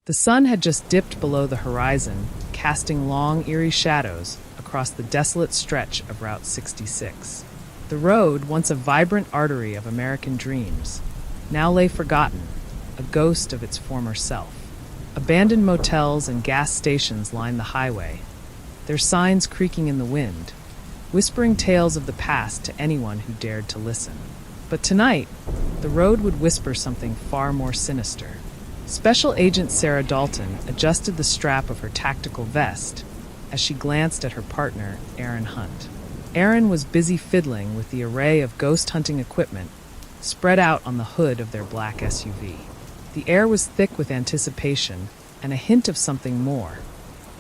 The sun had just dipped below the horizon, casting long, eerie shadows across the desolate stretch of Route 66. The road, once a vibrant artery of American dreams, now lay forgotten, a ghost of its former self. Abandoned motels and gas stations lined the highway, their signs creaking in the wind, whispering tales of the past to anyone who dared to listen. But tonight, the road would whisper something far more sinister. Special Agent Sarah Dalton adjusted the strap of her tactical vest as she glanced at her partner, Aaron Hunt. Aaron was busy fiddling with the array of ghost-hunting equipment spread out on the hood of their black SUV. The air was thick with anticipation and a hint of something more,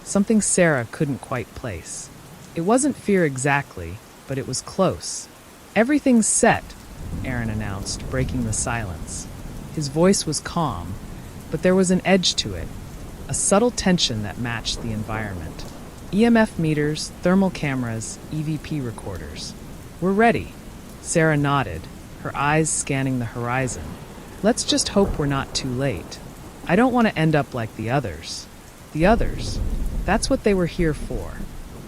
something Sarah couldn't quite place. It wasn't fear exactly, but it was close. "Everything's set," Aaron announced, breaking the silence. His voice was calm, but there was an edge to it, a subtle tension that matched the environment. EMF meters, thermal cameras, EVP recorders. "We're ready." Sarah nodded, her eyes scanning the horizon. "Let's just hope we're not too late. I don't want to end up like the others." The others? That's what they were here for.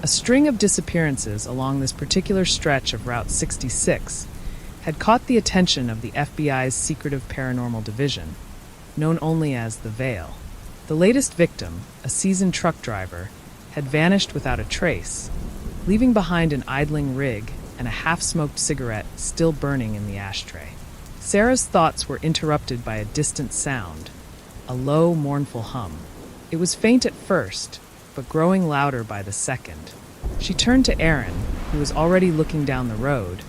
A string of disappearances along this particular stretch of Route 66 had caught the attention of the FBI's secretive paranormal division, known only as the Veil. The latest victim, a seasoned truck driver, had vanished without a trace, leaving behind an idling rig and a half-smoked cigarette still burning in the ashtray. Sarah's thoughts were interrupted by a distant sound, a low, mournful hum. It was faint at first, but growing louder by the second. She turned to Aaron, who was already looking down the road,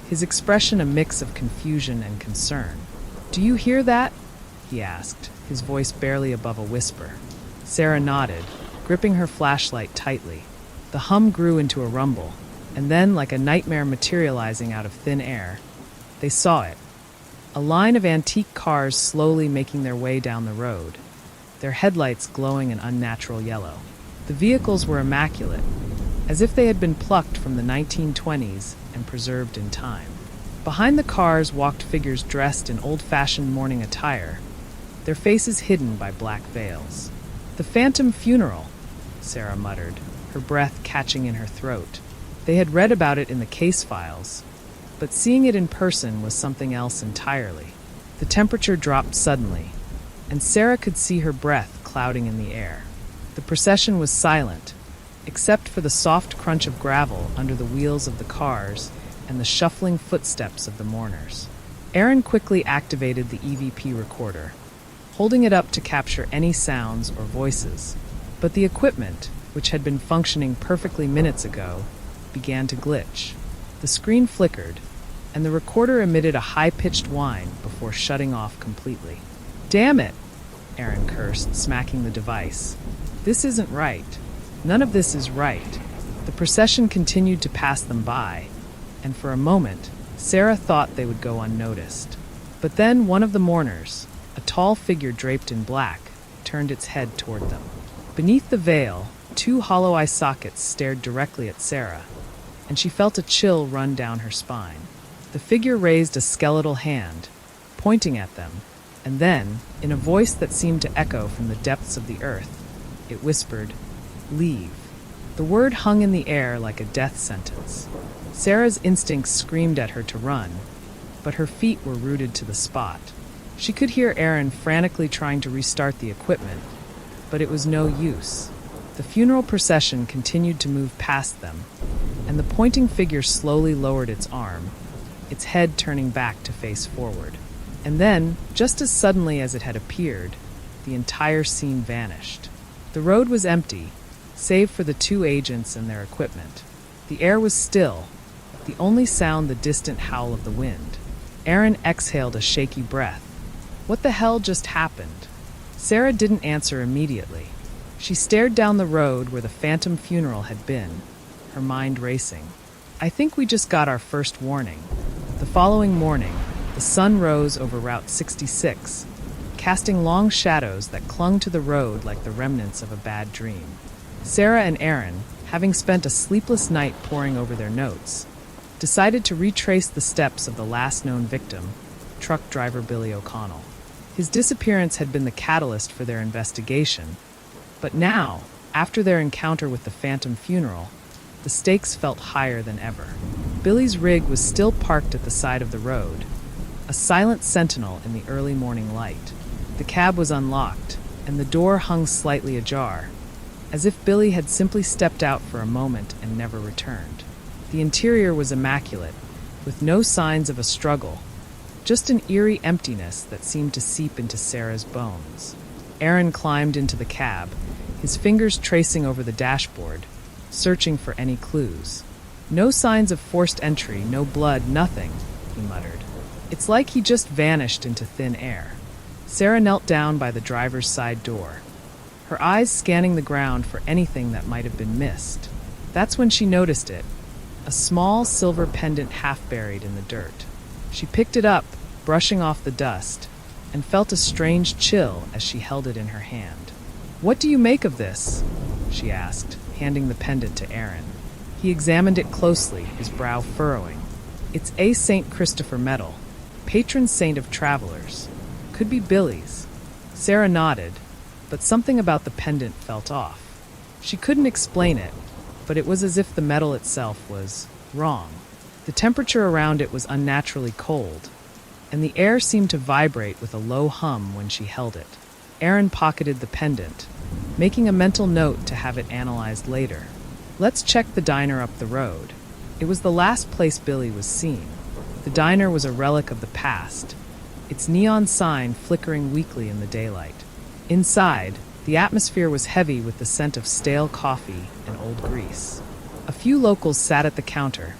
his expression a mix of confusion and concern. "Do you hear that?" he asked, his voice barely above a whisper. Sarah nodded, gripping her flashlight tightly. The hum grew into a rumble, and then, like a nightmare materializing out of thin air, they saw it. A line of antique cars slowly making their way down the road, their headlights glowing an unnatural yellow. The vehicles were immaculate, as if they had been plucked from the 1920s and preserved in time. Behind the cars walked figures dressed in old-fashioned mourning attire, their faces hidden by black veils. "The phantom funeral," Sarah muttered, her breath catching in her throat. They had read about it in the case files, but seeing it in person was something else entirely. The temperature dropped suddenly, and Sarah could see her breath clouding in the air. The procession was silent, except for the soft crunch of gravel under the wheels of the cars and the shuffling footsteps of the mourners. Aaron quickly activated the EVP recorder, holding it up to capture any sounds or voices. But the equipment, which had been functioning perfectly minutes ago, began to glitch. The screen flickered, and the recorder emitted a high-pitched whine before shutting off completely. "Damn it!" Aaron cursed, smacking the device. "This isn't right. None of this is right." The procession continued to pass them by, and for a moment, Sarah thought they would go unnoticed. But then one of the mourners, a tall figure draped in black, turned its head toward them. Beneath the veil, two hollow eye sockets stared directly at Sarah, and she felt a chill run down her spine. The figure raised a skeletal hand, pointing at them, and then, in a voice that seemed to echo from the depths of the earth, it whispered, "Leave." The word hung in the air like a death sentence. Sarah's instincts screamed at her to run, but her feet were rooted to the spot. She could hear Aaron frantically trying to restart the equipment, but it was no use. The funeral procession continued to move past them, and the pointing figure slowly lowered its arm, its head turning back to face forward. And then, just as suddenly as it had appeared, the entire scene vanished. The road was empty, save for the two agents and their equipment. The air was still, the only sound the distant howl of the wind. Aaron exhaled a shaky breath. What the hell just happened? Sarah didn't answer immediately. She stared down the road where the phantom funeral had been, her mind racing. "I think we just got our first warning." The following morning, the sun rose over Route 66, casting long shadows that clung to the road like the remnants of a bad dream. Sarah and Aaron, having spent a sleepless night poring over their notes, decided to retrace the steps of the last known victim, truck driver Billy O'Connell. His disappearance had been the catalyst for their investigation, but now, after their encounter with the phantom funeral, the stakes felt higher than ever. Billy's rig was still parked at the side of the road, a silent sentinel in the early morning light. The cab was unlocked, and the door hung slightly ajar, as if Billy had simply stepped out for a moment and never returned. The interior was immaculate, with no signs of a struggle, just an eerie emptiness that seemed to seep into Sarah's bones. Aaron climbed into the cab, his fingers tracing over the dashboard, searching for any clues. No signs of forced entry, no blood, nothing, he muttered. It's like he just vanished into thin air. Sarah knelt down by the driver's side door, her eyes scanning the ground for anything that might have been missed. That's when she noticed it, a small silver pendant half buried in the dirt. She picked it up, brushing off the dust, and felt a strange chill as she held it in her hand. "What do you make of this?" she asked, handing the pendant to Aaron. He examined it closely, his brow furrowing. "It's a St. Christopher medal, patron saint of travelers. Could be Billy's." Sarah nodded, but something about the pendant felt off. She couldn't explain it, but it was as if the medal itself was wrong. The temperature around it was unnaturally cold, and the air seemed to vibrate with a low hum when she held it. Aaron pocketed the pendant, making a mental note to have it analyzed later. "Let's check the diner up the road." It was the last place Billy was seen. The diner was a relic of the past, its neon sign flickering weakly in the daylight. Inside, the atmosphere was heavy with the scent of stale coffee and old grease. A few locals sat at the counter,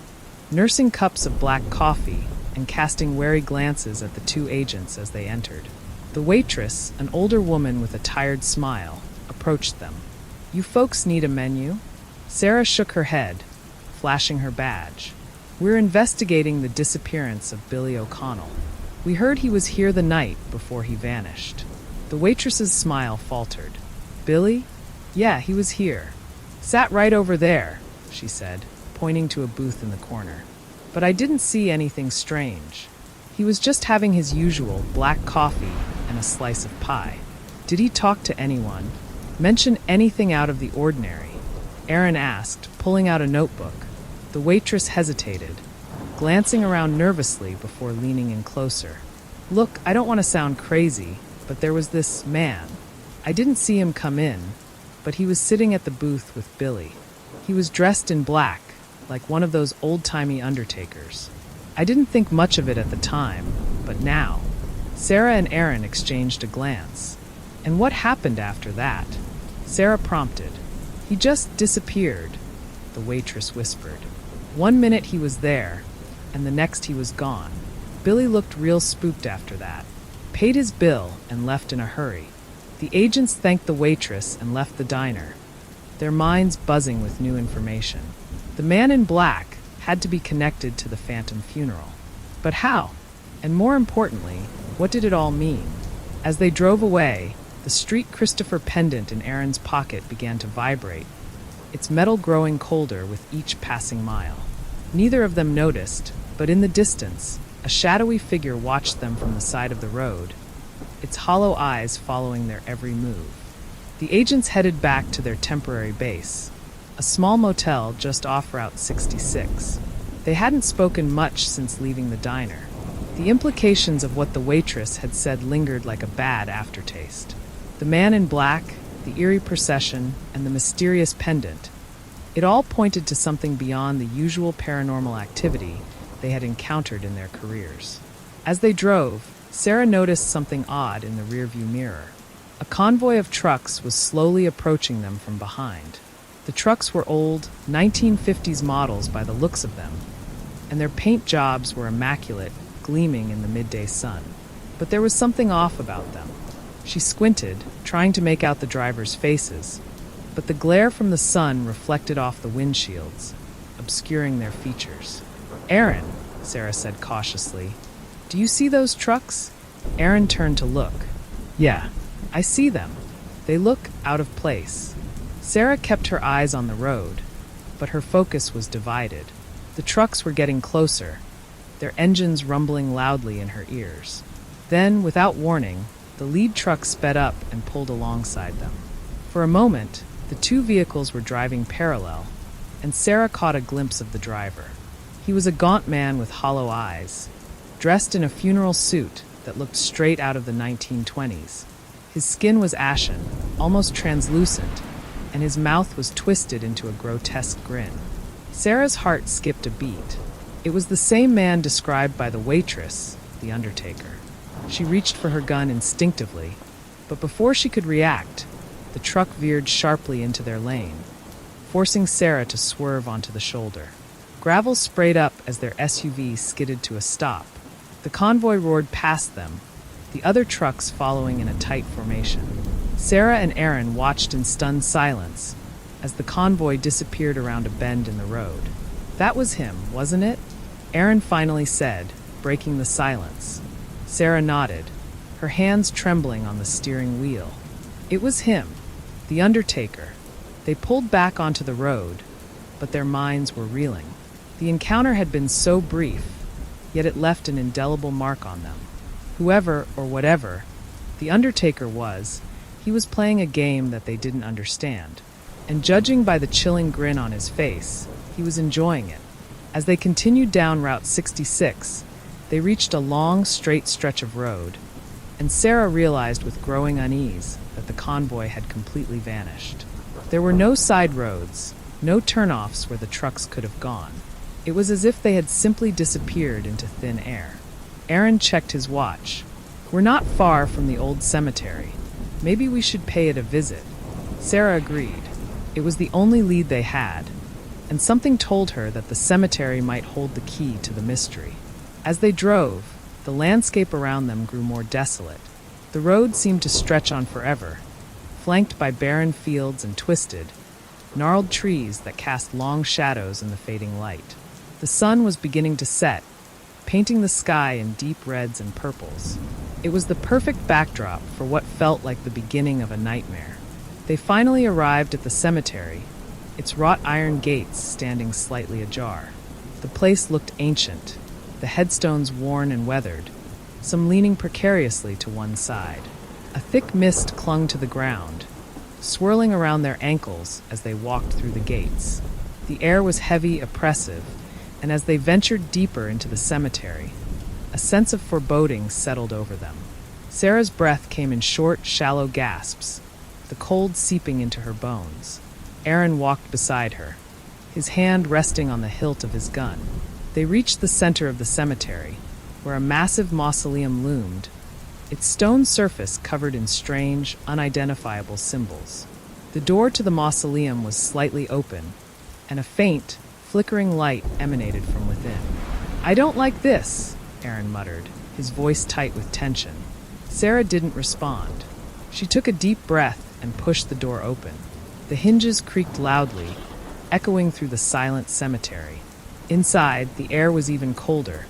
nursing cups of black coffee and casting wary glances at the two agents as they entered. The waitress, an older woman with a tired smile, approached them. "You folks need a menu?" Sarah shook her head, flashing her badge. "We're investigating the disappearance of Billy O'Connell. We heard he was here the night before he vanished." The waitress's smile faltered. "Billy? Yeah, he was here. Sat right over there," she said, pointing to a booth in the corner. "But I didn't see anything strange. He was just having his usual black coffee and a slice of pie." "Did he talk to anyone? Mention anything out of the ordinary?" Aaron asked, pulling out a notebook. The waitress hesitated, glancing around nervously before leaning in closer. "Look, I don't want to sound crazy, but there was this man. I didn't see him come in, but he was sitting at the booth with Billy. He was dressed in black, like one of those old-timey undertakers. I didn't think much of it at the time, but now." Sarah and Aaron exchanged a glance. "And what happened after that?" Sarah prompted. "He just disappeared," the waitress whispered. "One minute he was there, and the next he was gone. Billy looked real spooked after that. Paid his bill and left in a hurry." The agents thanked the waitress and left the diner, their minds buzzing with new information. The man in black had to be connected to the phantom funeral. But how? And more importantly, what did it all mean? As they drove away, the St. Christopher pendant in Aaron's pocket began to vibrate, its metal growing colder with each passing mile. Neither of them noticed, but in the distance, a shadowy figure watched them from the side of the road, its hollow eyes following their every move. The agents headed back to their temporary base, a small motel just off Route 66. They hadn't spoken much since leaving the diner. The implications of what the waitress had said lingered like a bad aftertaste. The man in black, the eerie procession, and the mysterious pendant. It all pointed to something beyond the usual paranormal activity they had encountered in their careers. As they drove, Sarah noticed something odd in the rearview mirror. A convoy of trucks was slowly approaching them from behind. The trucks were old, 1950s models by the looks of them, and their paint jobs were immaculate, gleaming in the midday sun. But there was something off about them. She squinted, trying to make out the drivers' faces, but the glare from the sun reflected off the windshields, obscuring their features. "Aaron," Sarah said cautiously, "do you see those trucks?" Aaron turned to look. "Yeah, I see them. They look out of place." Sarah kept her eyes on the road, but her focus was divided. The trucks were getting closer, their engines rumbling loudly in her ears. Then, without warning, The lead truck sped up and pulled alongside them. For a moment, the two vehicles were driving parallel, and Sarah caught a glimpse of the driver. He was a gaunt man with hollow eyes, dressed in a funeral suit that looked straight out of the 1920s. His skin was ashen, almost translucent, and his mouth was twisted into a grotesque grin. Sarah's heart skipped a beat. It was the same man described by the waitress, the undertaker. She reached for her gun instinctively, but before she could react, the truck veered sharply into their lane, forcing Sarah to swerve onto the shoulder. Gravel sprayed up as their SUV skidded to a stop. The convoy roared past them, the other trucks following in a tight formation. Sarah and Aaron watched in stunned silence as the convoy disappeared around a bend in the road. "That was him, wasn't it?" Aaron finally said, breaking the silence. Sarah nodded, her hands trembling on the steering wheel. It was him, the undertaker. They pulled back onto the road, but their minds were reeling. The encounter had been so brief, yet it left an indelible mark on them. Whoever or whatever the undertaker was, he was playing a game that they didn't understand. And judging by the chilling grin on his face, he was enjoying it. As they continued down Route 66, they reached a long, straight stretch of road, and Sarah realized with growing unease that the convoy had completely vanished. There were no side roads, no turnoffs where the trucks could have gone. It was as if they had simply disappeared into thin air. Aaron checked his watch. "We're not far from the old cemetery. Maybe we should pay it a visit." Sarah agreed. It was the only lead they had, and something told her that the cemetery might hold the key to the mystery. As they drove, the landscape around them grew more desolate. The road seemed to stretch on forever, flanked by barren fields and twisted, gnarled trees that cast long shadows in the fading light. The sun was beginning to set, painting the sky in deep reds and purples. It was the perfect backdrop for what felt like the beginning of a nightmare. They finally arrived at the cemetery, its wrought iron gates standing slightly ajar. The place looked ancient, the headstones worn and weathered, some leaning precariously to one side. A thick mist clung to the ground, swirling around their ankles as they walked through the gates. The air was heavy, oppressive, and as they ventured deeper into the cemetery, a sense of foreboding settled over them. Sarah's breath came in short, shallow gasps, the cold seeping into her bones. Aaron walked beside her, his hand resting on the hilt of his gun. They reached the center of the cemetery, where a massive mausoleum loomed, its stone surface covered in strange, unidentifiable symbols. The door to the mausoleum was slightly open, and a faint, flickering light emanated from within. "I don't like this," Aaron muttered, his voice tight with tension. Sarah didn't respond. She took a deep breath and pushed the door open. The hinges creaked loudly, echoing through the silent cemetery. Inside, the air was even colder,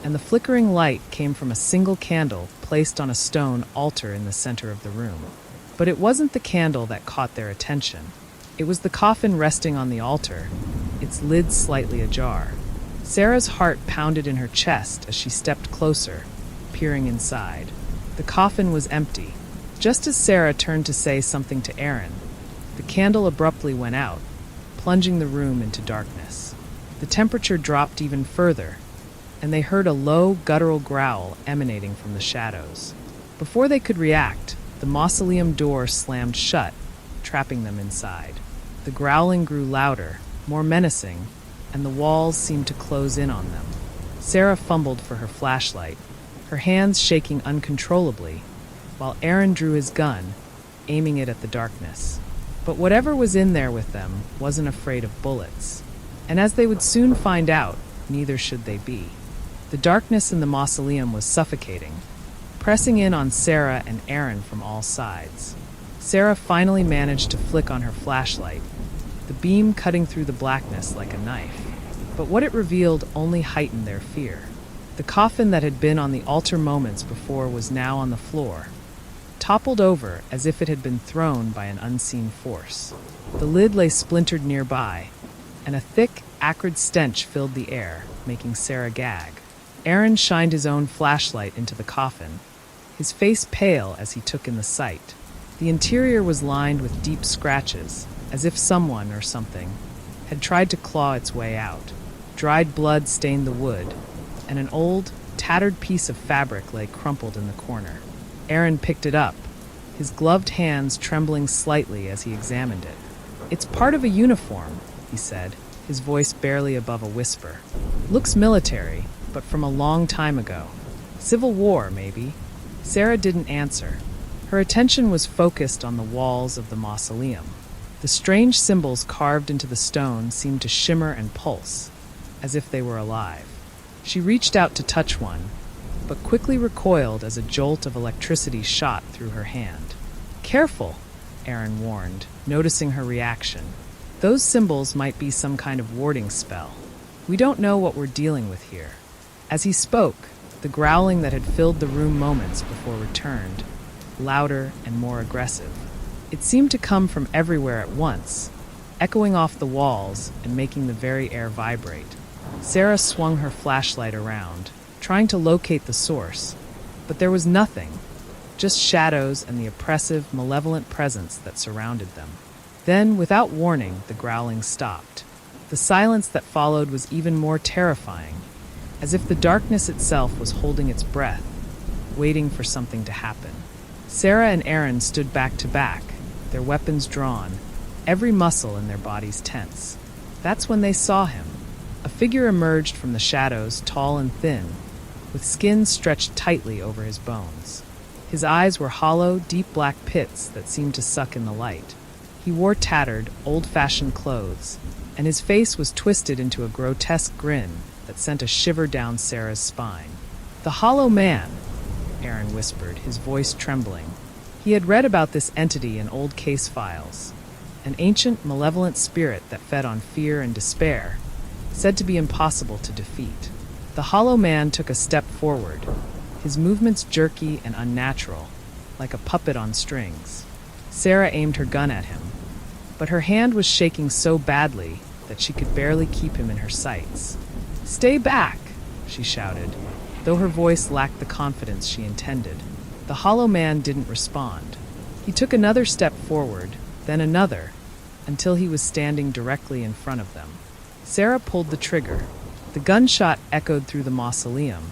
and the flickering light came from a single candle placed on a stone altar in the center of the room. But it wasn't the candle that caught their attention. It was the coffin resting on the altar, its lid slightly ajar. Sarah's heart pounded in her chest as she stepped closer, peering inside. The coffin was empty. Just as Sarah turned to say something to Aaron, the candle abruptly went out, plunging the room into darkness. The temperature dropped even further, and they heard a low, guttural growl emanating from the shadows. Before they could react, the mausoleum door slammed shut, trapping them inside. The growling grew louder, more menacing, and the walls seemed to close in on them. Sarah fumbled for her flashlight, her hands shaking uncontrollably, while Aaron drew his gun, aiming it at the darkness. But whatever was in there with them wasn't afraid of bullets. And as they would soon find out, neither should they be. The darkness in the mausoleum was suffocating, pressing in on Sarah and Aaron from all sides. Sarah finally managed to flick on her flashlight, the beam cutting through the blackness like a knife. But what it revealed only heightened their fear. The coffin that had been on the altar moments before was now on the floor, toppled over as if it had been thrown by an unseen force. The lid lay splintered nearby, and a thick, acrid stench filled the air, making Sarah gag. Aaron shined his own flashlight into the coffin, his face pale as he took in the sight. The interior was lined with deep scratches, as if someone or something had tried to claw its way out. Dried blood stained the wood, and an old, tattered piece of fabric lay crumpled in the corner. Aaron picked it up, his gloved hands trembling slightly as he examined it. "It's part of a uniform," he said, his voice barely above a whisper. "Looks military, but from a long time ago. Civil War, maybe." Sarah didn't answer. Her attention was focused on the walls of the mausoleum. The strange symbols carved into the stone seemed to shimmer and pulse, as if they were alive. She reached out to touch one, but quickly recoiled as a jolt of electricity shot through her hand. "Careful," Aaron warned, noticing her reaction. "Those symbols might be some kind of warding spell. We don't know what we're dealing with here." As he spoke, the growling that had filled the room moments before returned, louder and more aggressive. It seemed to come from everywhere at once, echoing off the walls and making the very air vibrate. Sarah swung her flashlight around, trying to locate the source, but there was nothing, just shadows and the oppressive, malevolent presence that surrounded them. Then, without warning, the growling stopped. The silence that followed was even more terrifying, as if the darkness itself was holding its breath, waiting for something to happen. Sarah and Aaron stood back to back, their weapons drawn, every muscle in their bodies tense. That's when they saw him. A figure emerged from the shadows, tall and thin, with skin stretched tightly over his bones. His eyes were hollow, deep black pits that seemed to suck in the light. He wore tattered, old-fashioned clothes, and his face was twisted into a grotesque grin that sent a shiver down Sarah's spine. "The Hollow Man," Aaron whispered, his voice trembling. He had read about this entity in old case files, an ancient, malevolent spirit that fed on fear and despair, said to be impossible to defeat. The Hollow Man took a step forward, his movements jerky and unnatural, like a puppet on strings. Sarah aimed her gun at him, but her hand was shaking so badly that she could barely keep him in her sights. "Stay back," she shouted, though her voice lacked the confidence she intended. The Hollow Man didn't respond. He took another step forward, then another, until he was standing directly in front of them. Sarah pulled the trigger. The gunshot echoed through the mausoleum,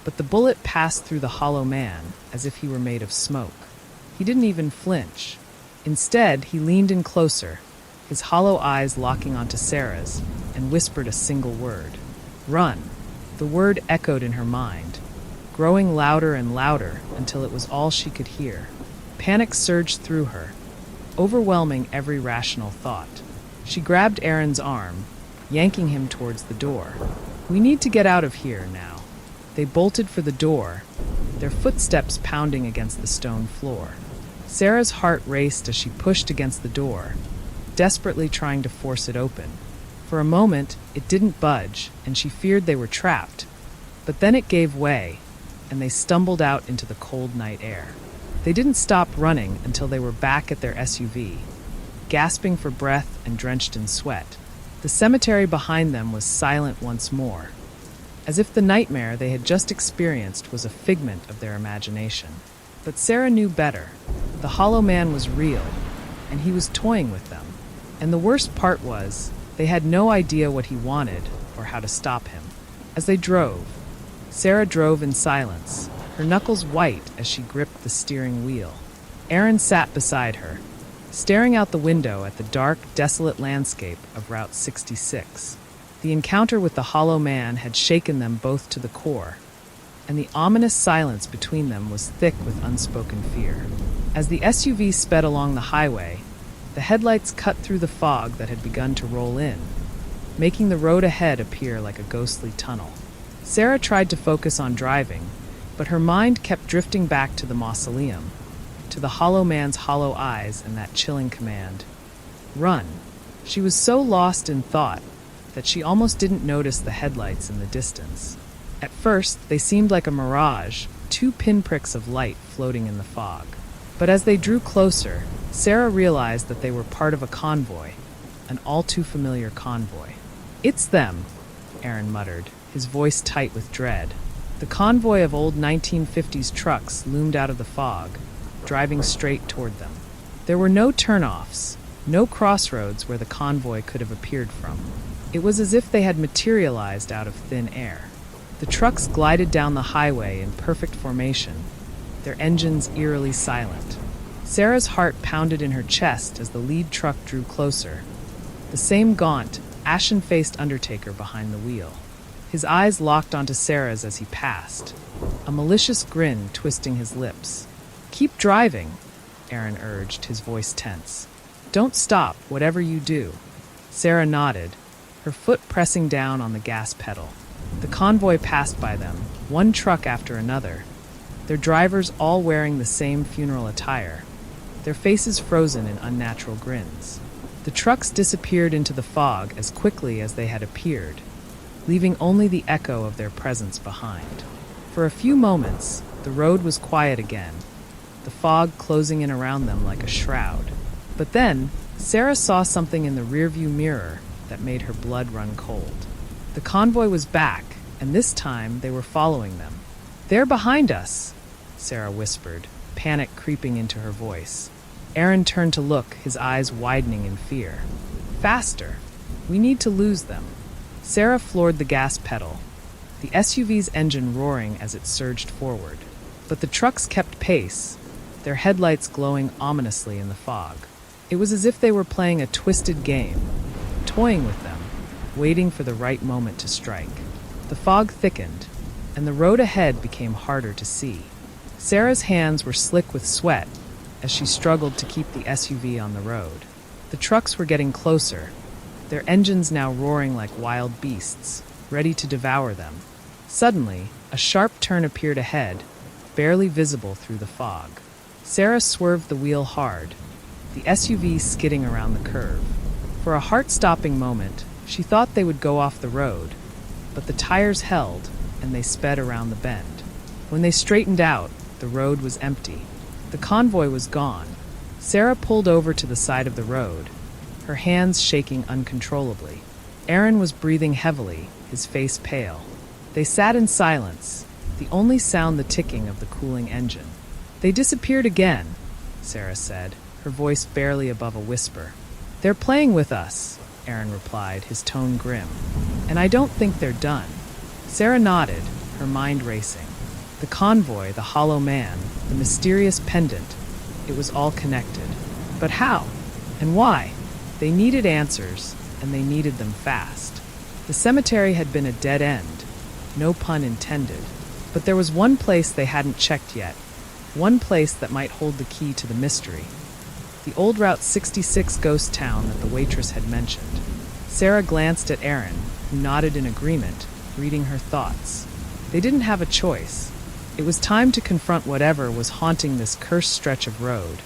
but the bullet passed through the Hollow Man as if he were made of smoke. He didn't even flinch. Instead, he leaned in closer, his hollow eyes locking onto Sarah's, and whispered a single word. "Run." The word echoed in her mind, growing louder and louder until it was all she could hear. Panic surged through her, overwhelming every rational thought. She grabbed Aaron's arm, yanking him towards the door. "We need to get out of here now." They bolted for the door, their footsteps pounding against the stone floor. Sarah's heart raced as she pushed against the door, desperately trying to force it open. For a moment, it didn't budge, and she feared they were trapped. But then it gave way, and they stumbled out into the cold night air. They didn't stop running until they were back at their SUV, gasping for breath and drenched in sweat. The cemetery behind them was silent once more, as if the nightmare they had just experienced was a figment of their imagination. But Sarah knew better. The Hollow Man was real, and he was toying with them. And the worst part was, they had no idea what he wanted or how to stop him. As they drove, Sarah drove in silence, her knuckles white as she gripped the steering wheel. Aaron sat beside her, staring out the window at the dark, desolate landscape of Route 66. The encounter with the Hollow Man had shaken them both to the core, and the ominous silence between them was thick with unspoken fear. As the SUV sped along the highway, the headlights cut through the fog that had begun to roll in, making the road ahead appear like a ghostly tunnel. Sarah tried to focus on driving, but her mind kept drifting back to the mausoleum, to the Hollow Man's hollow eyes and that chilling command, "Run." She was so lost in thought that she almost didn't notice the headlights in the distance. At first, they seemed like a mirage, two pinpricks of light floating in the fog. But as they drew closer, Sarah realized that they were part of a convoy, an all-too-familiar convoy. "It's them," Aaron muttered, his voice tight with dread. The convoy of old 1950s trucks loomed out of the fog, driving straight toward them. There were no turnoffs, no crossroads where the convoy could have appeared from. It was as if they had materialized out of thin air. The trucks glided down the highway in perfect formation, their engines eerily silent. Sarah's heart pounded in her chest as the lead truck drew closer, the same gaunt, ashen-faced undertaker behind the wheel. His eyes locked onto Sarah's as he passed, a malicious grin twisting his lips. "Keep driving," Aaron urged, his voice tense. "Don't stop, whatever you do." Sarah nodded, her foot pressing down on the gas pedal. The convoy passed by them, one truck after another, their drivers all wearing the same funeral attire, their faces frozen in unnatural grins. The trucks disappeared into the fog as quickly as they had appeared, leaving only the echo of their presence behind. For a few moments, the road was quiet again, the fog closing in around them like a shroud. But then, Sarah saw something in the rearview mirror that made her blood run cold. The convoy was back, and this time they were following them. "They're behind us," Sarah whispered, panic creeping into her voice. Aaron turned to look, his eyes widening in fear. "Faster! We need to lose them." Sarah floored the gas pedal, the SUV's engine roaring as it surged forward. But the trucks kept pace, their headlights glowing ominously in the fog. It was as if they were playing a twisted game, toying with them, waiting for the right moment to strike. The fog thickened, and the road ahead became harder to see. Sarah's hands were slick with sweat as she struggled to keep the SUV on the road. The trucks were getting closer, their engines now roaring like wild beasts, ready to devour them. Suddenly, a sharp turn appeared ahead, barely visible through the fog. Sarah swerved the wheel hard, the SUV skidding around the curve. For a heart-stopping moment, she thought they would go off the road, but the tires held, and they sped around the bend. When they straightened out, the road was empty. The convoy was gone. Sarah pulled over to the side of the road, her hands shaking uncontrollably. Aaron was breathing heavily, his face pale. They sat in silence, the only sound the ticking of the cooling engine. "They disappeared again," Sarah said, her voice barely above a whisper. "They're playing with us," Aaron replied, his tone grim. "And I don't think they're done." Sarah nodded, her mind racing. The convoy, the hollow man, the mysterious pendant, it was all connected. But how? And why? They needed answers, and they needed them fast. The cemetery had been a dead end, no pun intended. But there was one place they hadn't checked yet, one place that might hold the key to the mystery. The old Route 66 ghost town that the waitress had mentioned. Sarah glanced at Aaron, who nodded in agreement, reading her thoughts. They didn't have a choice. It was time to confront whatever was haunting this cursed stretch of road,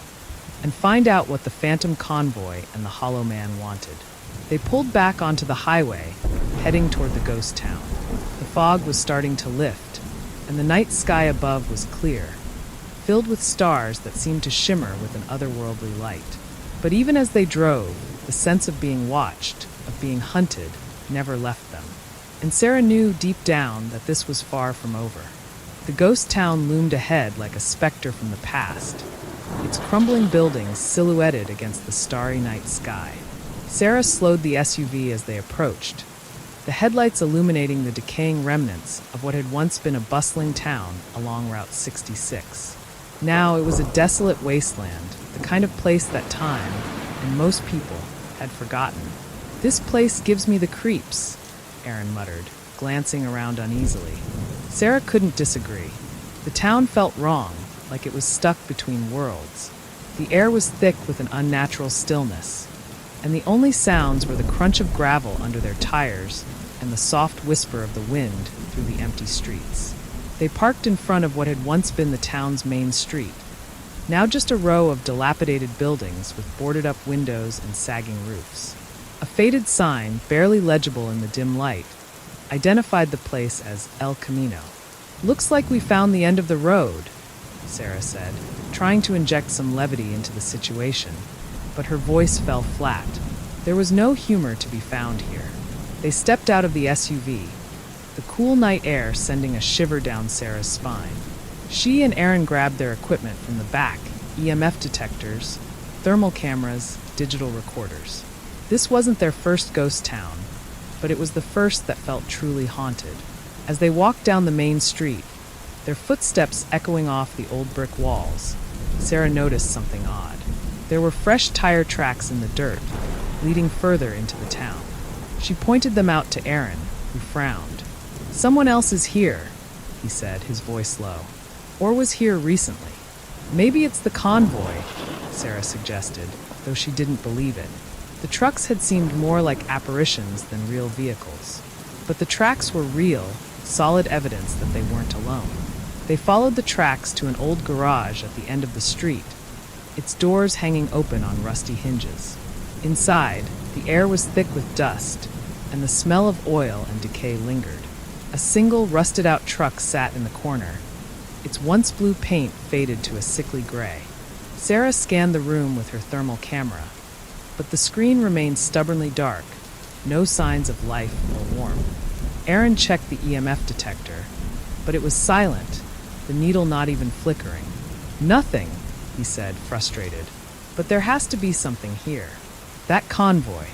and find out what the phantom convoy and the hollow man wanted. They pulled back onto the highway, heading toward the ghost town. The fog was starting to lift, and the night sky above was clear, filled with stars that seemed to shimmer with an otherworldly light. But even as they drove, the sense of being watched, of being hunted, never left them. And Sarah knew deep down that this was far from over. The ghost town loomed ahead like a specter from the past, its crumbling buildings silhouetted against the starry night sky. Sarah slowed the SUV as they approached, the headlights illuminating the decaying remnants of what had once been a bustling town along Route 66. Now it was a desolate wasteland, the kind of place that time, and most people, had forgotten. "This place gives me the creeps," Aaron muttered, glancing around uneasily. Sarah couldn't disagree. The town felt wrong, like it was stuck between worlds. The air was thick with an unnatural stillness, and the only sounds were the crunch of gravel under their tires and the soft whisper of the wind through the empty streets. They parked in front of what had once been the town's main street, now just a row of dilapidated buildings with boarded-up windows and sagging roofs. A faded sign, barely legible in the dim light, identified the place as El Camino. "Looks like we found the end of the road," Sarah said, trying to inject some levity into the situation, but her voice fell flat. There was no humor to be found here. They stepped out of the SUV, the cool night air sending a shiver down Sarah's spine. She and Aaron grabbed their equipment from the back: EMF detectors, thermal cameras, digital recorders. This wasn't their first ghost town, but it was the first that felt truly haunted. As they walked down the main street, their footsteps echoing off the old brick walls, Sarah noticed something odd. There were fresh tire tracks in the dirt, leading further into the town. She pointed them out to Aaron, who frowned. "Someone else is here," he said, his voice low. "Or was here recently." "Maybe it's the convoy," Sarah suggested, though she didn't believe it. The trucks had seemed more like apparitions than real vehicles. But the tracks were real, solid evidence that they weren't alone. They followed the tracks to an old garage at the end of the street, its doors hanging open on rusty hinges. Inside, the air was thick with dust, and the smell of oil and decay lingered. A single rusted-out truck sat in the corner, its once blue paint faded to a sickly gray. Sarah scanned the room with her thermal camera, but the screen remained stubbornly dark, no signs of life or warmth. Aaron checked the EMF detector, but it was silent, the needle not even flickering. "Nothing," he said, frustrated. "But there has to be something here. That convoy."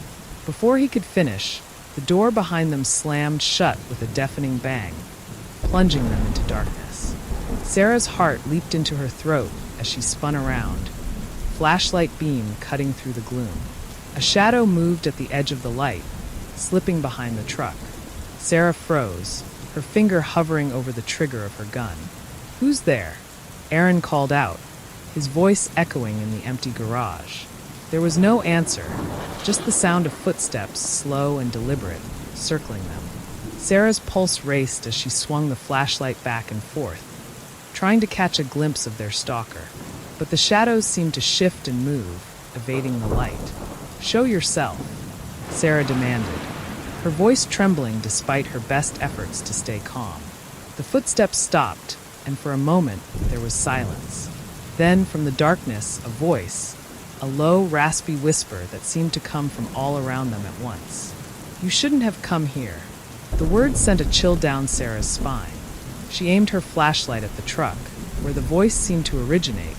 Before he could finish, the door behind them slammed shut with a deafening bang, plunging them into darkness. Sarah's heart leaped into her throat as she spun around, flashlight beam cutting through the gloom. A shadow moved at the edge of the light, slipping behind the truck. Sarah froze, her finger hovering over the trigger of her gun. "Who's there?" Aaron called out, his voice echoing in the empty garage. There was no answer, just the sound of footsteps, slow and deliberate, circling them. Sarah's pulse raced as she swung the flashlight back and forth, trying to catch a glimpse of their stalker. But the shadows seemed to shift and move, evading the light. "Show yourself," Sarah demanded, her voice trembling despite her best efforts to stay calm. The footsteps stopped, and for a moment there was silence. Then, from the darkness, a voice, a low, raspy whisper that seemed to come from all around them at once. "You shouldn't have come here." The words sent a chill down Sarah's spine. She aimed her flashlight at the truck, where the voice seemed to originate,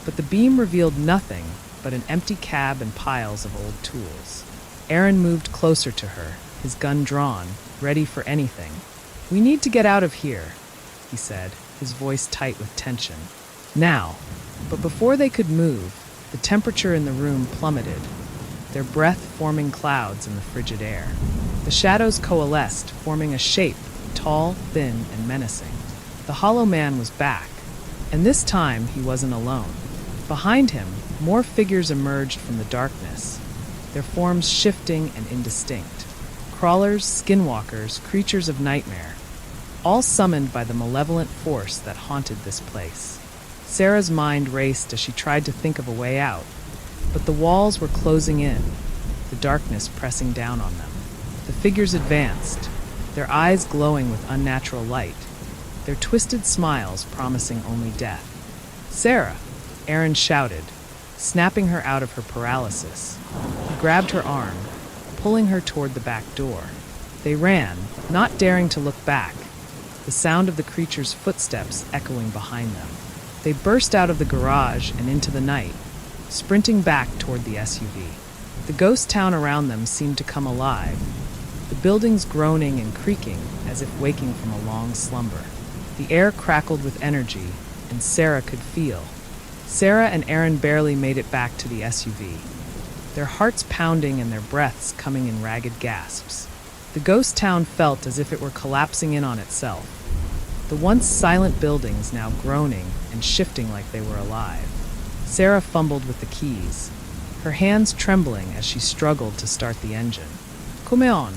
but the beam revealed nothing but an empty cab and piles of old tools. Aaron moved closer to her, his gun drawn, ready for anything. "We need to get out of here," he said, his voice tight with tension. "Now." But before they could move, the temperature in the room plummeted, their breath forming clouds in the frigid air. The shadows coalesced, forming a shape, tall, thin, and menacing. The hollow man was back, and this time he wasn't alone. Behind him, more figures emerged from the darkness, their forms shifting and indistinct. Crawlers, skinwalkers, creatures of nightmare, all summoned by the malevolent force that haunted this place. Sarah's mind raced as she tried to think of a way out, but the walls were closing in, the darkness pressing down on them. The figures advanced, their eyes glowing with unnatural light, their twisted smiles promising only death. "Sarah!" Aaron shouted, snapping her out of her paralysis. He grabbed her arm, pulling her toward the back door. They ran, not daring to look back, the sound of the creature's footsteps echoing behind them. They burst out of the garage and into the night, sprinting back toward the SUV. The ghost town around them seemed to come alive, the buildings groaning and creaking as if waking from a long slumber. The air crackled with energy, and Sarah could feel. Sarah and Aaron barely made it back to the SUV, their hearts pounding and their breaths coming in ragged gasps. The ghost town felt as if it were collapsing in on itself, the once silent buildings now groaning and shifting like they were alive. Sarah fumbled with the keys, her hands trembling as she struggled to start the engine. Come on,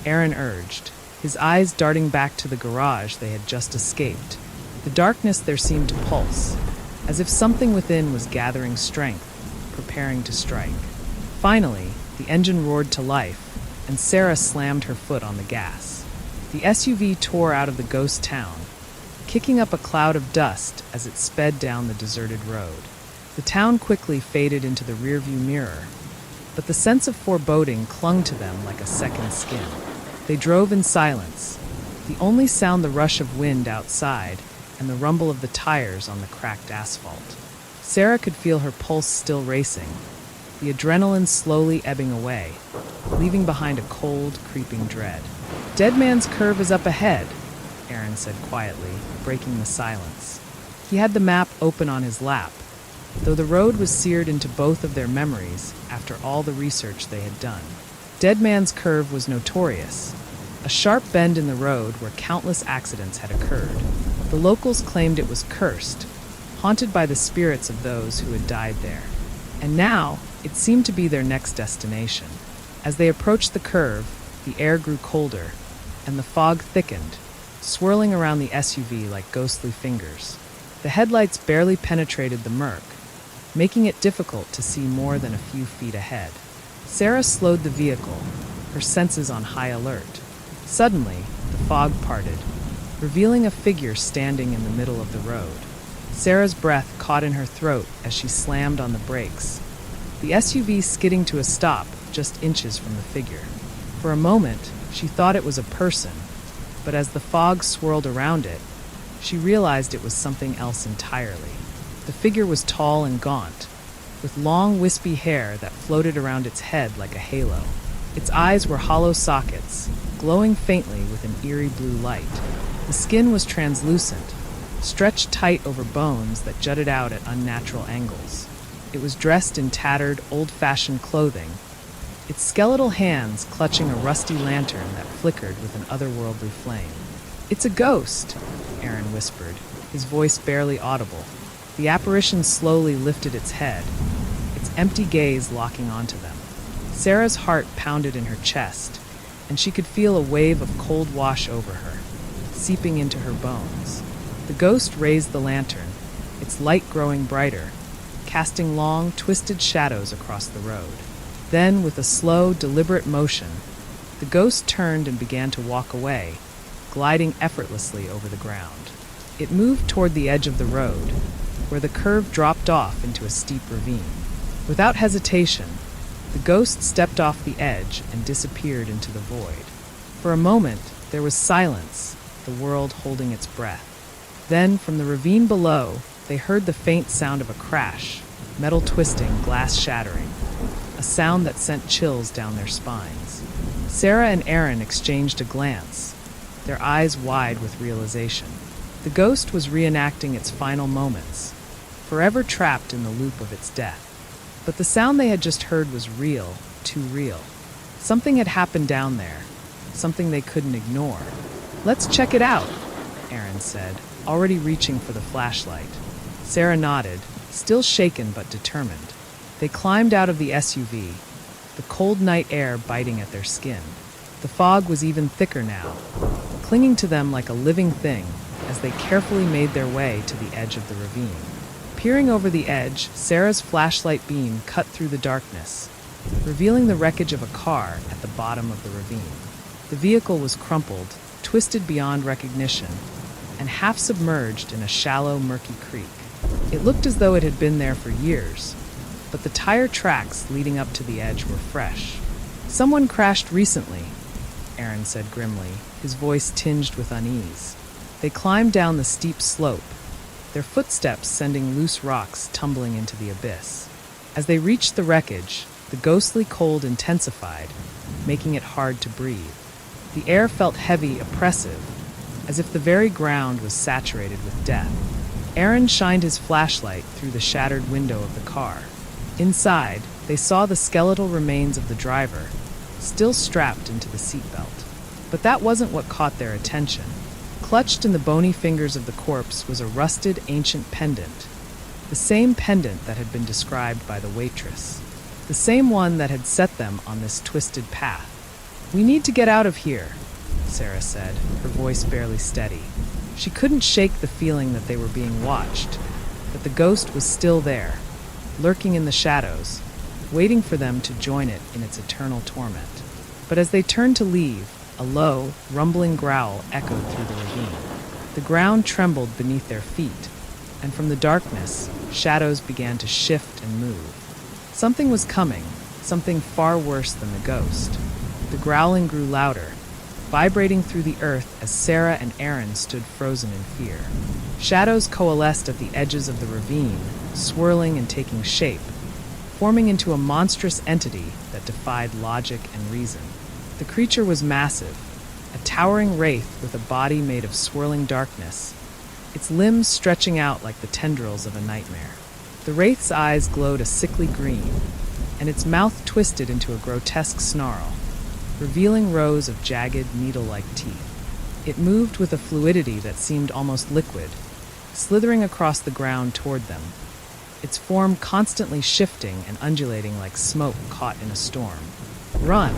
Aaron urged, his eyes darting back to the garage they had just escaped. The darkness there seemed to pulse, as if something within was gathering strength, preparing to strike. Finally, the engine roared to life, and Sarah slammed her foot on the gas. The SUV tore out of the ghost town, kicking up a cloud of dust as it sped down the deserted road. The town quickly faded into the rearview mirror, but the sense of foreboding clung to them like a second skin. They drove in silence, the only sound the rush of wind outside and the rumble of the tires on the cracked asphalt. Sarah could feel her pulse still racing, the adrenaline slowly ebbing away, leaving behind a cold, creeping dread. "Dead Man's Curve is up ahead," Aaron said quietly, breaking the silence. He had the map open on his lap, though the road was seared into both of their memories after all the research they had done. Dead Man's Curve was notorious, a sharp bend in the road where countless accidents had occurred. The locals claimed it was cursed, haunted by the spirits of those who had died there. And now, it seemed to be their next destination. As they approached the curve, the air grew colder, and the fog thickened, swirling around the SUV like ghostly fingers. The headlights barely penetrated the murk, making it difficult to see more than a few feet ahead. Sarah slowed the vehicle, her senses on high alert. Suddenly, the fog parted, revealing a figure standing in the middle of the road. Sarah's breath caught in her throat as she slammed on the brakes, the SUV skidding to a stop just inches from the figure. For a moment, she thought it was a person, but as the fog swirled around it, she realized it was something else entirely. The figure was tall and gaunt, with long, wispy hair that floated around its head like a halo. Its eyes were hollow sockets, glowing faintly with an eerie blue light. The skin was translucent, stretched tight over bones that jutted out at unnatural angles. It was dressed in tattered, old-fashioned clothing, its skeletal hands clutching a rusty lantern that flickered with an otherworldly flame. "It's a ghost," Aaron whispered, his voice barely audible. The apparition slowly lifted its head, its empty gaze locking onto them. Sarah's heart pounded in her chest, and she could feel a wave of cold wash over her, seeping into her bones. The ghost raised the lantern, its light growing brighter, casting long, twisted shadows across the road. Then, with a slow, deliberate motion, the ghost turned and began to walk away, gliding effortlessly over the ground. It moved toward the edge of the road, where the curve dropped off into a steep ravine. Without hesitation, the ghost stepped off the edge and disappeared into the void. For a moment, there was silence, the world holding its breath. Then, from the ravine below, they heard the faint sound of a crash, metal twisting, glass shattering, a sound that sent chills down their spines. Sarah and Aaron exchanged a glance, their eyes wide with realization. The ghost was reenacting its final moments, forever trapped in the loop of its death. But the sound they had just heard was real, too real. Something had happened down there, something they couldn't ignore. "Let's check it out," Aaron said, already reaching for the flashlight. Sarah nodded, still shaken but determined. They climbed out of the SUV, the cold night air biting at their skin. The fog was even thicker now, clinging to them like a living thing as they carefully made their way to the edge of the ravine. Peering over the edge, Sarah's flashlight beam cut through the darkness, revealing the wreckage of a car at the bottom of the ravine. The vehicle was crumpled, twisted beyond recognition, and half submerged in a shallow, murky creek. It looked as though it had been there for years, but the tire tracks leading up to the edge were fresh. "Someone crashed recently," Aaron said grimly, his voice tinged with unease. They climbed down the steep slope, their footsteps sending loose rocks tumbling into the abyss. As they reached the wreckage, the ghostly cold intensified, making it hard to breathe. The air felt heavy, oppressive, as if the very ground was saturated with death. Aaron shined his flashlight through the shattered window of the car. Inside, they saw the skeletal remains of the driver, still strapped into the seatbelt. But that wasn't what caught their attention. Clutched in the bony fingers of the corpse was a rusted, ancient pendant, the same pendant that had been described by the waitress, the same one that had set them on this twisted path. "We need to get out of here," Sarah said, her voice barely steady. She couldn't shake the feeling that they were being watched, that the ghost was still there, lurking in the shadows, waiting for them to join it in its eternal torment. But as they turned to leave, a low, rumbling growl echoed through the ravine. The ground trembled beneath their feet, and from the darkness, shadows began to shift and move. Something was coming, something far worse than the ghost. The growling grew louder, vibrating through the earth as Sarah and Aaron stood frozen in fear. Shadows coalesced at the edges of the ravine, swirling and taking shape, forming into a monstrous entity that defied logic and reason. The creature was massive, a towering wraith with a body made of swirling darkness, its limbs stretching out like the tendrils of a nightmare. The wraith's eyes glowed a sickly green, and its mouth twisted into a grotesque snarl, revealing rows of jagged, needle-like teeth. It moved with a fluidity that seemed almost liquid, slithering across the ground toward them, its form constantly shifting and undulating like smoke caught in a storm. "Run!"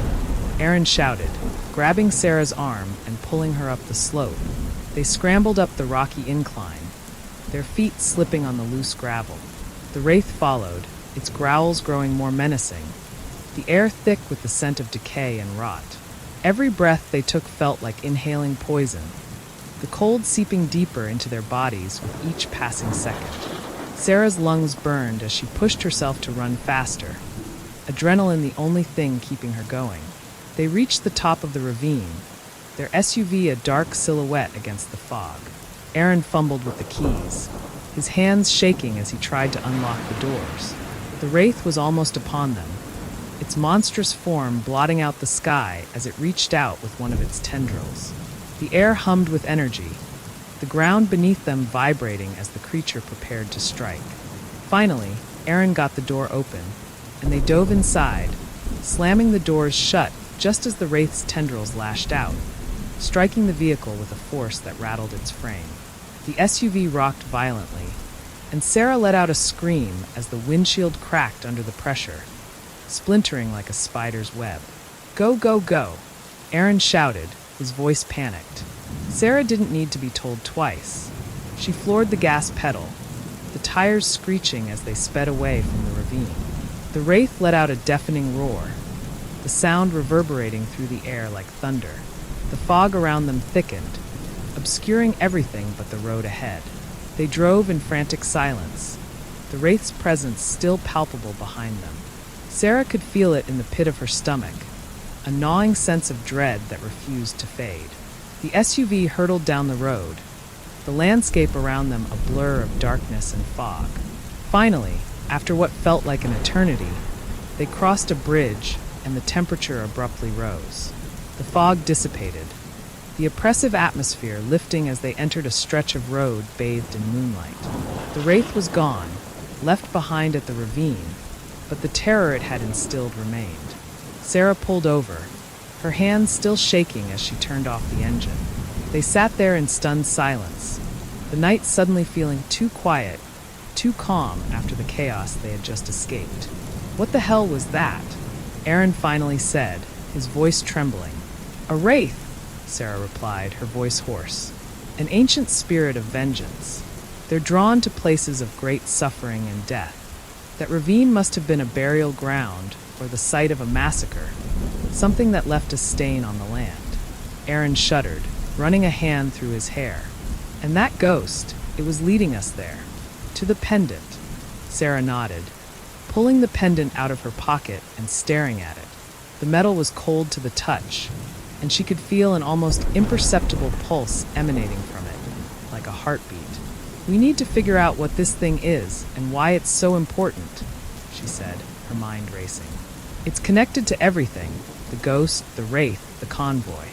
Aaron shouted, grabbing Sarah's arm and pulling her up the slope. They scrambled up the rocky incline, their feet slipping on the loose gravel. The wraith followed, its growls growing more menacing, the air thick with the scent of decay and rot. Every breath they took felt like inhaling poison, the cold seeping deeper into their bodies with each passing second. Sarah's lungs burned as she pushed herself to run faster, adrenaline the only thing keeping her going. They reached the top of the ravine, their SUV a dark silhouette against the fog. Aaron fumbled with the keys, his hands shaking as he tried to unlock the doors. The wraith was almost upon them, its monstrous form blotting out the sky as it reached out with one of its tendrils. The air hummed with energy, the ground beneath them vibrating as the creature prepared to strike. Finally, Aaron got the door open, and they dove inside, slamming the doors shut just as the wraith's tendrils lashed out, striking the vehicle with a force that rattled its frame. The SUV rocked violently, and Sarah let out a scream as the windshield cracked under the pressure, splintering like a spider's web. "Go, go, go!" Aaron shouted, his voice panicked. Sarah didn't need to be told twice. She floored the gas pedal, the tires screeching as they sped away from the ravine. The wraith let out a deafening roar, the sound reverberating through the air like thunder. The fog around them thickened, obscuring everything but the road ahead. They drove in frantic silence, the wraith's presence still palpable behind them. Sarah could feel it in the pit of her stomach, a gnawing sense of dread that refused to fade. The SUV hurtled down the road, the landscape around them a blur of darkness and fog. Finally, after what felt like an eternity, they crossed a bridge and the temperature abruptly rose. The fog dissipated, the oppressive atmosphere lifting as they entered a stretch of road bathed in moonlight. The wraith was gone, left behind at the ravine, but the terror it had instilled remained. Sarah pulled over, her hands still shaking as she turned off the engine. They sat there in stunned silence, the night suddenly feeling too quiet, too calm after the chaos they had just escaped. "What the hell was that?" Aaron finally said, his voice trembling. "A wraith," Sarah replied, her voice hoarse. "An ancient spirit of vengeance. They're drawn to places of great suffering and death. That ravine must have been a burial ground or the site of a massacre, something that left a stain on the land." Aaron shuddered, running a hand through his hair. "And that ghost, it was leading us there. To the pendant." Sarah nodded, pulling the pendant out of her pocket and staring at it. The metal was cold to the touch, and she could feel an almost imperceptible pulse emanating from it, like a heartbeat. "We need to figure out what this thing is and why it's so important," she said, her mind racing. "It's connected to everything, the ghost, the wraith, the convoy.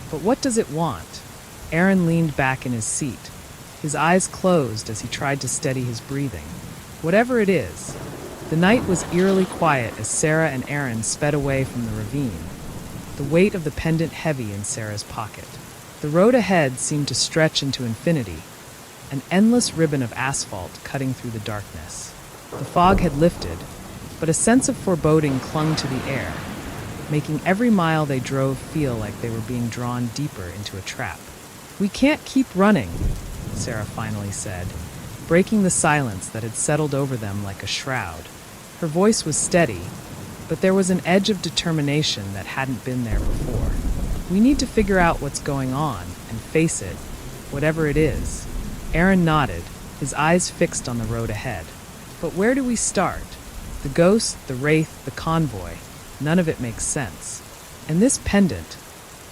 But what does it want?" Aaron leaned back in his seat, his eyes closed as he tried to steady his breathing. Whatever it is, the night was eerily quiet as Sarah and Aaron sped away from the ravine, the weight of the pendant heavy in Sarah's pocket. The road ahead seemed to stretch into infinity, an endless ribbon of asphalt cutting through the darkness. The fog had lifted, but a sense of foreboding clung to the air, making every mile they drove feel like they were being drawn deeper into a trap. "We can't keep running," Sarah finally said, breaking the silence that had settled over them like a shroud. Her voice was steady, but there was an edge of determination that hadn't been there before. "We need to figure out what's going on and face it, whatever it is." Aaron nodded, his eyes fixed on the road ahead. "But where do we start? The ghost, the wraith, the convoy, none of it makes sense. And this pendant,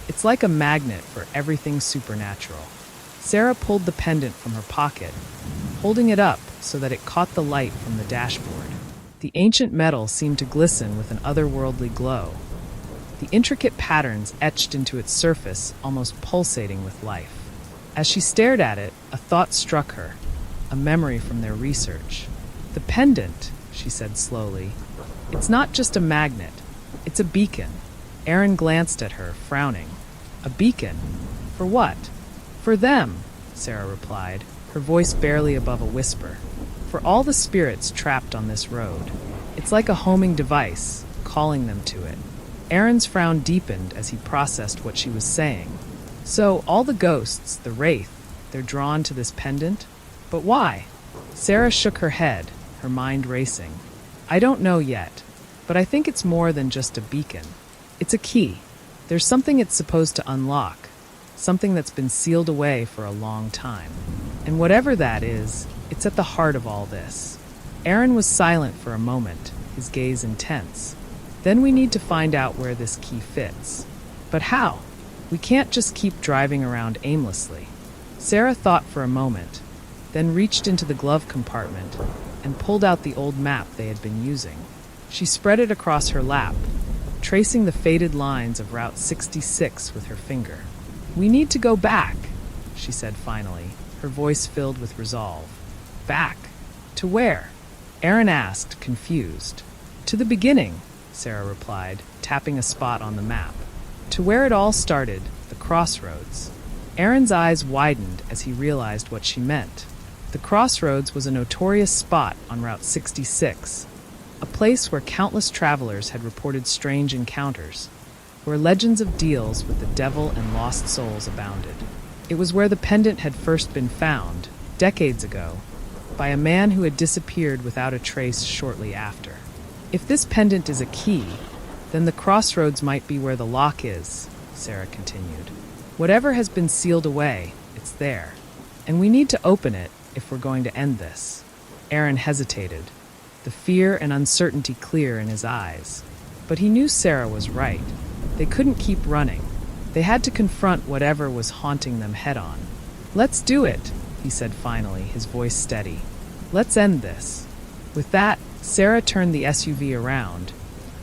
It's like a magnet for everything supernatural. Sarah pulled the pendant from her pocket, holding it up so that it caught the light from the dashboard. The ancient metal seemed to glisten with an otherworldly glow, the intricate patterns etched into its surface almost pulsating with life. As she stared at it, a thought struck her, a memory from their research. "The pendant," she said slowly. "It's not just a magnet, it's a beacon." Aaron glanced at her, frowning. "A beacon? For what?" "For them," Sarah replied, her voice barely above a whisper. "For all the spirits trapped on this road. It's like a homing device, calling them to it." Aaron's frown deepened as he processed what she was saying. "So, all the ghosts, the wraith, they're drawn to this pendant? But why?" Sarah shook her head, her mind racing. "I don't know yet, but I think it's more than just a beacon. It's a key. There's something it's supposed to unlock, something that's been sealed away for a long time. And whatever that is, it's at the heart of all this." Aaron was silent for a moment, his gaze intense. "Then we need to find out where this key fits. But how? We can't just keep driving around aimlessly." Sarah thought for a moment, then reached into the glove compartment and pulled out the old map they had been using. She spread it across her lap, tracing the faded lines of Route 66 with her finger. "We need to go back," she said finally, her voice filled with resolve. "Back? To where?" Aaron asked, confused. "To the beginning," Sarah replied, tapping a spot on the map. "To where it all started, the crossroads." Aaron's eyes widened as he realized what she meant. The crossroads was a notorious spot on Route 66, a place where countless travelers had reported strange encounters, where legends of deals with the devil and lost souls abounded. It was where the pendant had first been found, decades ago, by a man who had disappeared without a trace shortly after. "If this pendant is a key, then the crossroads might be where the lock is," Sarah continued. "Whatever has been sealed away, it's there. And we need to open it if we're going to end this." Aaron hesitated, the fear and uncertainty clear in his eyes. But he knew Sarah was right. They couldn't keep running. They had to confront whatever was haunting them head-on. "Let's do it," he said finally, his voice steady. "Let's end this." With that, Sarah turned the SUV around,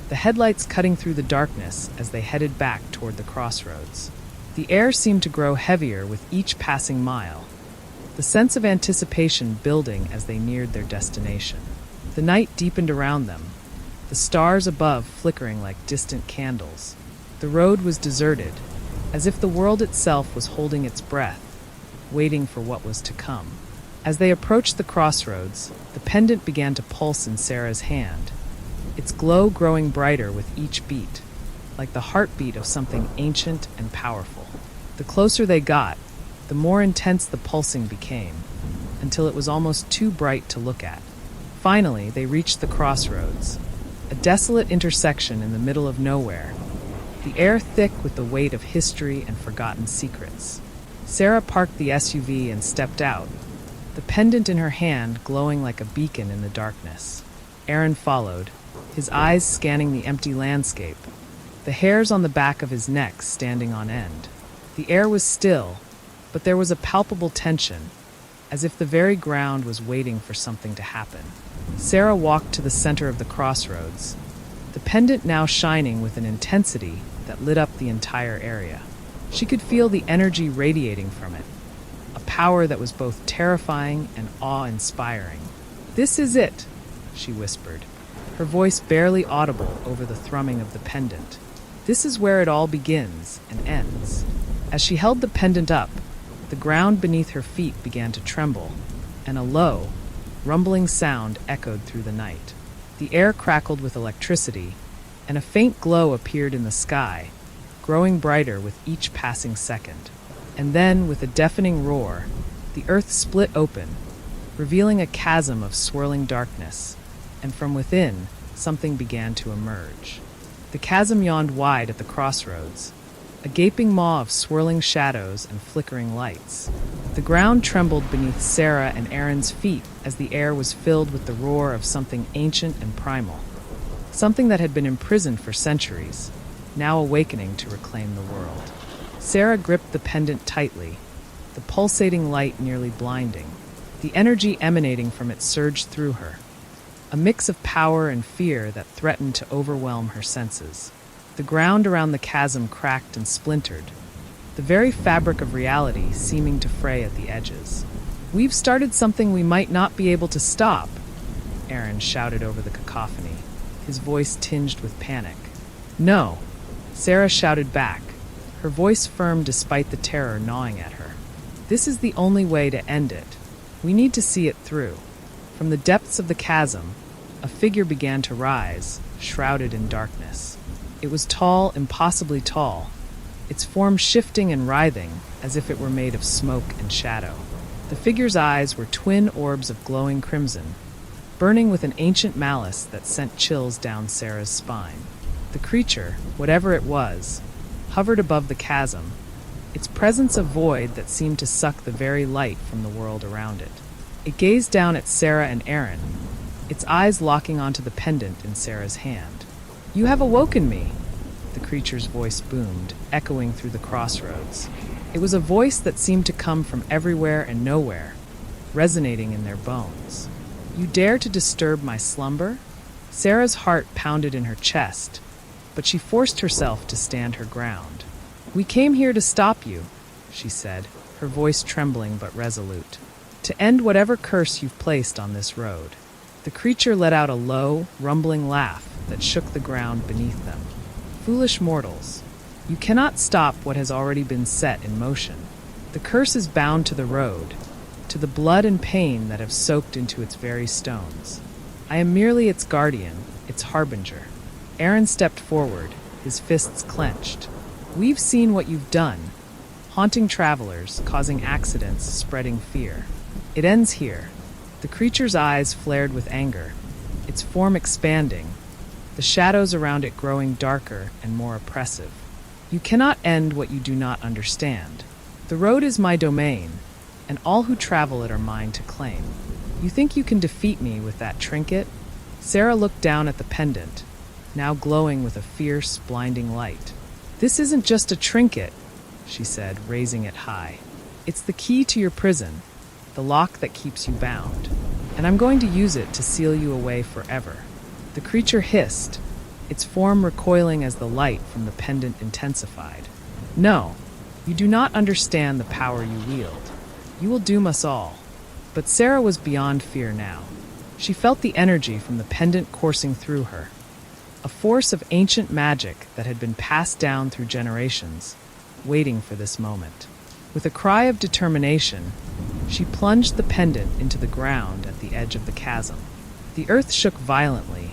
the headlights cutting through the darkness as they headed back toward the crossroads. The air seemed to grow heavier with each passing mile, the sense of anticipation building as they neared their destination. The night deepened around them, the stars above flickering like distant candles. The road was deserted, as if the world itself was holding its breath, waiting for what was to come. As they approached the crossroads, the pendant began to pulse in Sarah's hand, its glow growing brighter with each beat, like the heartbeat of something ancient and powerful. The closer they got, the more intense the pulsing became, until it was almost too bright to look at. Finally, they reached the crossroads, a desolate intersection in the middle of nowhere, the air thick with the weight of history and forgotten secrets. Sarah parked the SUV and stepped out, the pendant in her hand glowing like a beacon in the darkness. Aaron followed, his eyes scanning the empty landscape, the hairs on the back of his neck standing on end. The air was still, but there was a palpable tension, as if the very ground was waiting for something to happen. Sarah walked to the center of the crossroads, the pendant now shining with an intensity that lit up the entire area. She could feel the energy radiating from it, a power that was both terrifying and awe-inspiring. "This is it," she whispered, her voice barely audible over the thrumming of the pendant. "This is where it all begins and ends." As she held the pendant up, the ground beneath her feet began to tremble, and a low, rumbling sound echoed through the night. The air crackled with electricity, and a faint glow appeared in the sky, growing brighter with each passing second. And then, with a deafening roar, the earth split open, revealing a chasm of swirling darkness, and from within, something began to emerge. The chasm yawned wide at the crossroads, a gaping maw of swirling shadows and flickering lights. The ground trembled beneath Sarah and Aaron's feet as the air was filled with the roar of something ancient and primal, something that had been imprisoned for centuries, now awakening to reclaim the world. Sarah gripped the pendant tightly, the pulsating light nearly blinding. The energy emanating from it surged through her, a mix of power and fear that threatened to overwhelm her senses. The ground around the chasm cracked and splintered, the very fabric of reality seeming to fray at the edges. "We've started something we might not be able to stop," Aaron shouted over the cacophony, his voice tinged with panic. "No," Sarah shouted back, her voice firm despite the terror gnawing at her. "This is the only way to end it. We need to see it through." From the depths of the chasm, a figure began to rise, shrouded in darkness. It was tall, impossibly tall, its form shifting and writhing as if it were made of smoke and shadow. The figure's eyes were twin orbs of glowing crimson, burning with an ancient malice that sent chills down Sarah's spine. The creature, whatever it was, hovered above the chasm, its presence a void that seemed to suck the very light from the world around it. It gazed down at Sarah and Aaron, its eyes locking onto the pendant in Sarah's hand. "You have awoken me," the creature's voice boomed, echoing through the crossroads. It was a voice that seemed to come from everywhere and nowhere, resonating in their bones. "You dare to disturb my slumber?" Sarah's heart pounded in her chest, but she forced herself to stand her ground. "We came here to stop you," she said, her voice trembling but resolute. "To end whatever curse you've placed on this road." The creature let out a low, rumbling laugh that shook the ground beneath them. "Foolish mortals, you cannot stop what has already been set in motion. The curse is bound to the road, to the blood and pain that have soaked into its very stones. I am merely its guardian, its harbinger." Aaron stepped forward, his fists clenched. "We've seen what you've done, haunting travelers, causing accidents, spreading fear. It ends here." The creature's eyes flared with anger, its form expanding, the shadows around it growing darker and more oppressive. "You cannot end what you do not understand. The road is my domain, and all who travel it are mine to claim. You think you can defeat me with that trinket?" Sarah looked down at the pendant, now glowing with a fierce, blinding light. "This isn't just a trinket," she said, raising it high. "It's the key to your prison, the lock that keeps you bound. And I'm going to use it to seal you away forever." The creature hissed, its form recoiling as the light from the pendant intensified. "No, you do not understand the power you wield. You will doom us all." But Sarah was beyond fear now. She felt the energy from the pendant coursing through her, a force of ancient magic that had been passed down through generations, waiting for this moment. With a cry of determination, she plunged the pendant into the ground at the edge of the chasm. The earth shook violently,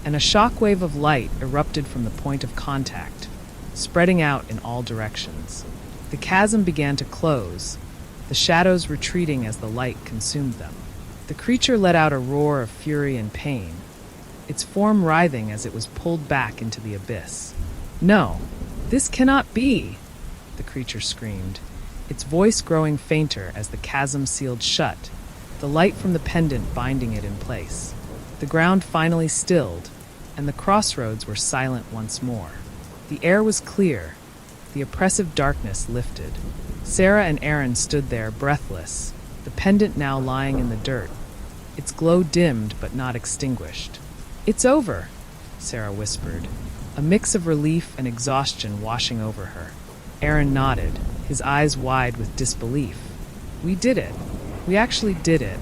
and a shockwave of light erupted from the point of contact, spreading out in all directions. The chasm began to close, the shadows retreating as the light consumed them. The creature let out a roar of fury and pain, its form writhing as it was pulled back into the abyss. "No, this cannot be!" the creature screamed, its voice growing fainter as the chasm sealed shut, the light from the pendant binding it in place. The ground finally stilled, and the crossroads were silent once more. The air was clear, the oppressive darkness lifted. Sarah and Aaron stood there, breathless, the pendant now lying in the dirt, its glow dimmed but not extinguished. "It's over," Sarah whispered, a mix of relief and exhaustion washing over her. Aaron nodded, his eyes wide with disbelief. "We did it. We actually did it."